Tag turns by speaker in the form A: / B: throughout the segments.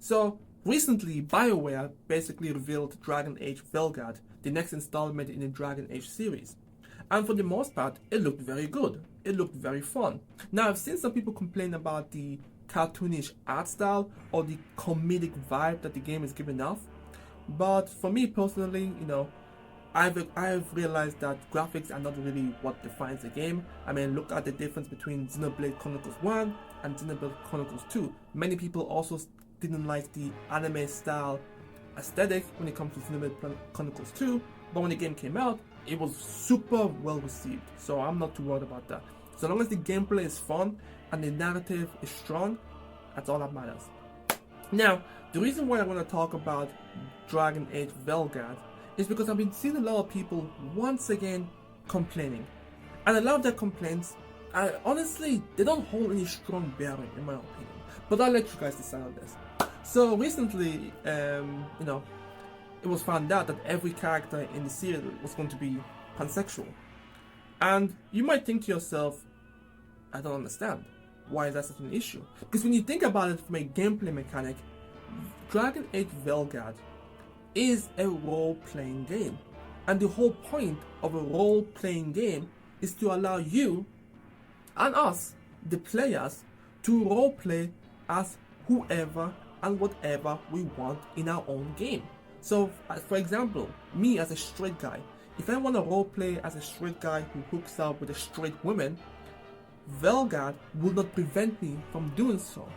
A: So recently, BioWare basically revealed Dragon Age Veilguard, the next installment in the Dragon Age series. And for the most part, it looked very good. It looked very fun. Now, I've seen some people complain about the cartoonish art style or the comedic vibe that the game is giving off. But for me personally, I've realized that graphics are not really what defines a game. I mean, look at the difference between Xenoblade Chronicles 1 and Xenoblade Chronicles 2. Many people also didn't like the anime style aesthetic when it comes to Xenoblade Chronicles 2, but when the game came out, it was super well received, so I'm not too worried about that. So long as the gameplay is fun and the narrative is strong, that's all that matters. Now, the reason why I want to talk about Dragon Age Veilguard is because I've been seeing a lot of people once again complaining. And a lot of their complaints, honestly, they don't hold any strong bearing in my opinion. But I'll let you guys decide on this. So recently, it was found out that every character in the series was going to be pansexual. And you might think to yourself, I don't understand. Why is that such an issue? Because when you think about it from a gameplay mechanic, Dragon Age Veilguard is a role-playing game. And the whole point of a role-playing game is to allow you and us, the players, to role-play as whoever and whatever we want in our own game. So, for example, me as a straight guy, if I want to roleplay as a straight guy who hooks up with a straight woman, Veilguard will not prevent me from doing so.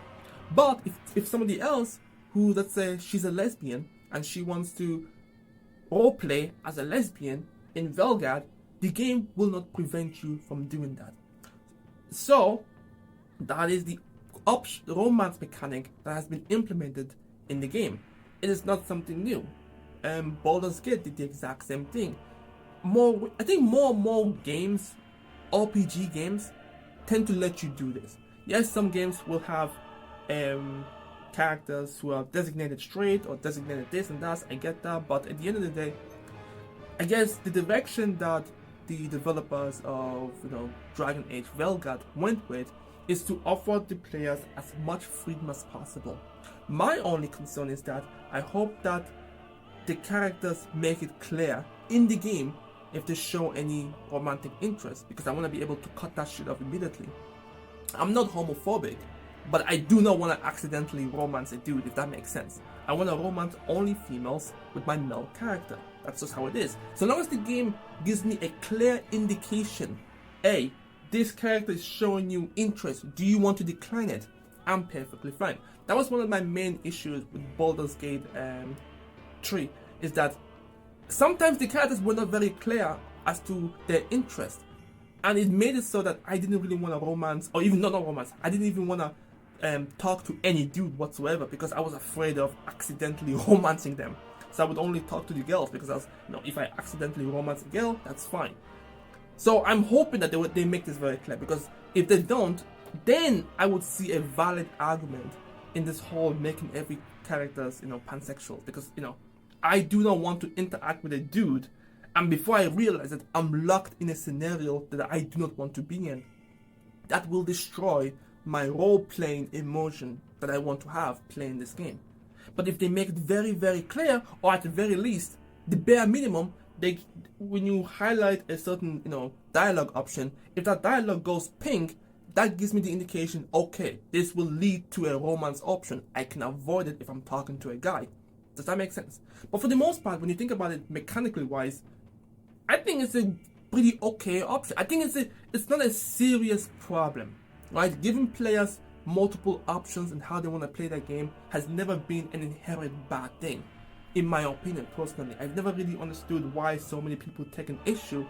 A: But if somebody else who, let's say, she's a lesbian and she wants to roleplay as a lesbian in Veilguard, the game will not prevent you from doing that. So, that is the romance mechanic that has been implemented in the game. It is not something new. Baldur's Gate did the exact same thing. I think more and more games, RPG games, tend to let you do this. Yes, some games will have characters who are designated straight or designated this and that, I get that, but at the end of the day, I guess the direction that the developers of Dragon Age Veilguard went with is to offer the players as much freedom as possible. My only concern is that I hope that the characters make it clear in the game if they show any romantic interest, because I want to be able to cut that shit off immediately. I'm not homophobic, but I do not want to accidentally romance a dude, if that makes sense. I want to romance only females with my male character. That's just how it is. So long as the game gives me a clear indication, hey, this character is showing you interest, do you want to decline it? I'm perfectly fine. That was one of my main issues with Baldur's Gate 3, is that sometimes the characters were not very clear as to their interest, and it made it so that I didn't really want to romance, or even not romance, I didn't even want to talk to any dude whatsoever, because I was afraid of accidentally romancing them. So I would only talk to the girls, because I was, if I accidentally romance a girl, that's fine. So I'm hoping that they make this very clear, because if they don't, then I would see a valid argument in this whole making every characters, pansexual, because, I do not want to interact with a dude, and before I realize that I'm locked in a scenario that I do not want to be in. That will destroy my role-playing emotion that I want to have playing this game. But if they make it very, very clear, or at the very least, the bare minimum, when you highlight a certain, dialogue option, if that dialogue goes pink, that gives me the indication, okay, this will lead to a romance option. I can avoid it if I'm talking to a guy. Does that make sense? But for the most part, when you think about it mechanically wise, I think it's a pretty okay option. I think it's not a serious problem, right? Giving players multiple options and how they want to play that game has never been an inherent bad thing, in my opinion personally. I've never really understood why so many people take an issue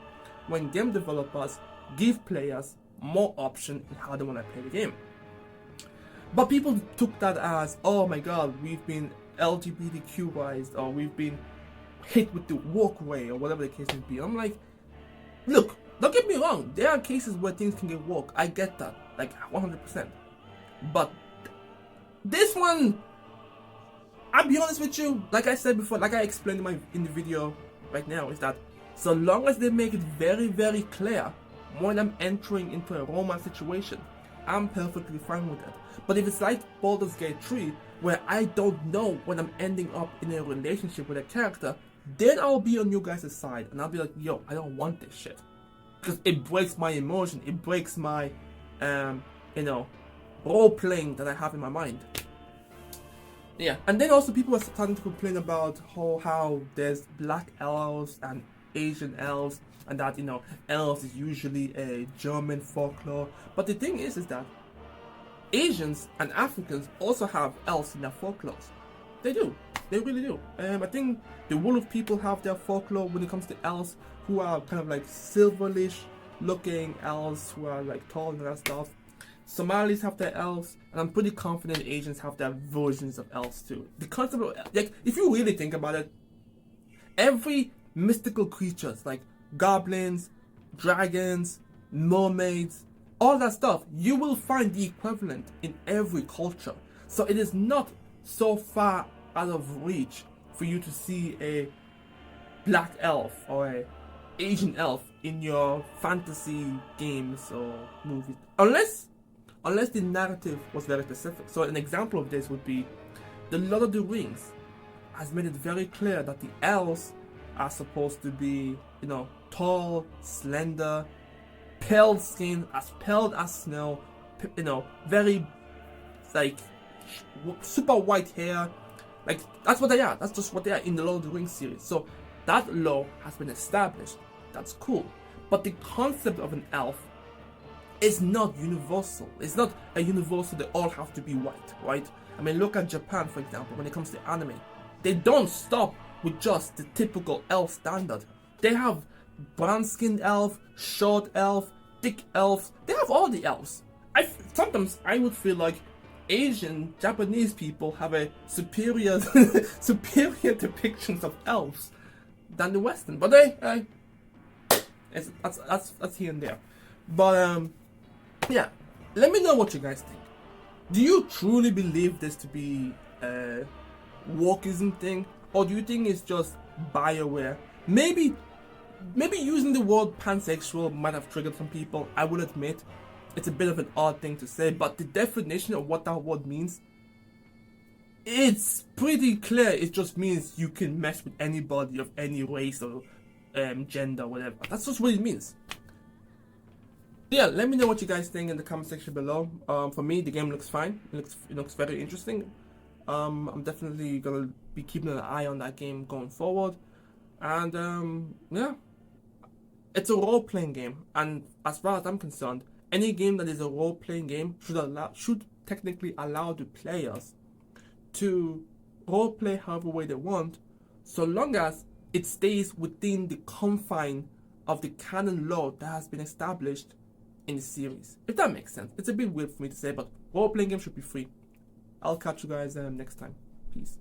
A: when game developers give players more option in how they want to play the game. But people took that as, oh my god, we've been LGBTQized, or we've been hit with the walkway, or whatever the case may be. I'm like, look, don't get me wrong, there are cases where things can get woke. I get that, like 100%. But this one, I'll be honest with you, like I said before, like I explained in the video right now, is that so long as they make it very, very clear when I'm entering into a romance situation, I'm perfectly fine with it. But if it's like Baldur's Gate 3, where I don't know when I'm ending up in a relationship with a character, then I'll be on you guys' side and I'll be like, yo, I don't want this shit. Because it breaks my emotion, it breaks my, role playing that I have in my mind. Yeah, and then also people are starting to complain about how there's black elves and Asian elves, and that, elves is usually a German folklore. But the thing is that Asians and Africans also have elves in their folklores. They do. They really do. I think the Wolf people have their folklore when it comes to elves, who are kind of like silverish looking elves who are like tall and that stuff. Somalis have their elves, and I'm pretty confident Asians have their versions of elves too. The concept of, like, if you really think about it, every mystical creatures like goblins, dragons, mermaids, all that stuff, you will find the equivalent in every culture. So it is not so far out of reach for you to see a black elf or a Asian elf in your fantasy games or movies, unless the narrative was very specific. So an example of this would be The Lord of the Rings has made it very clear that the elves are supposed to be, tall, slender, pale skin, as pale as snow, very, like, super white hair. Like, that's what they are. That's just what they are in the Lord of the Rings series. So that law has been established. That's cool. But the concept of an elf is not universal. It's not a universal, they all have to be white, right? I mean, look at Japan, for example, when it comes to anime. They don't stop with just the typical elf standard. They have brown-skinned elf, short elf, thick elves. They have all the elves. Sometimes I would feel like Asian, Japanese people have a superior depictions of elves than the Western. But that's here and there. But yeah, let me know what you guys think. Do you truly believe this to be a wokeism thing, or do you think it's just BioWare? Maybe using the word pansexual might have triggered some people. I will admit it's a bit of an odd thing to say, but the definition of what that word means, it's pretty clear. It just means you can mess with anybody of any race or gender, whatever. That's just what it means. Yeah, let me know what you guys think in the comment section below. For me, the game looks fine. It looks very interesting. I'm definitely gonna be keeping an eye on that game going forward. And yeah, it's a role-playing game, and as far as I'm concerned, any game that is a role-playing game should technically allow the players to role-play however way they want, so long as it stays within the confine of the canon lore that has been established in the series. If that makes sense. It's a bit weird for me to say, but role-playing games should be free. I'll catch you guys next time. Peace.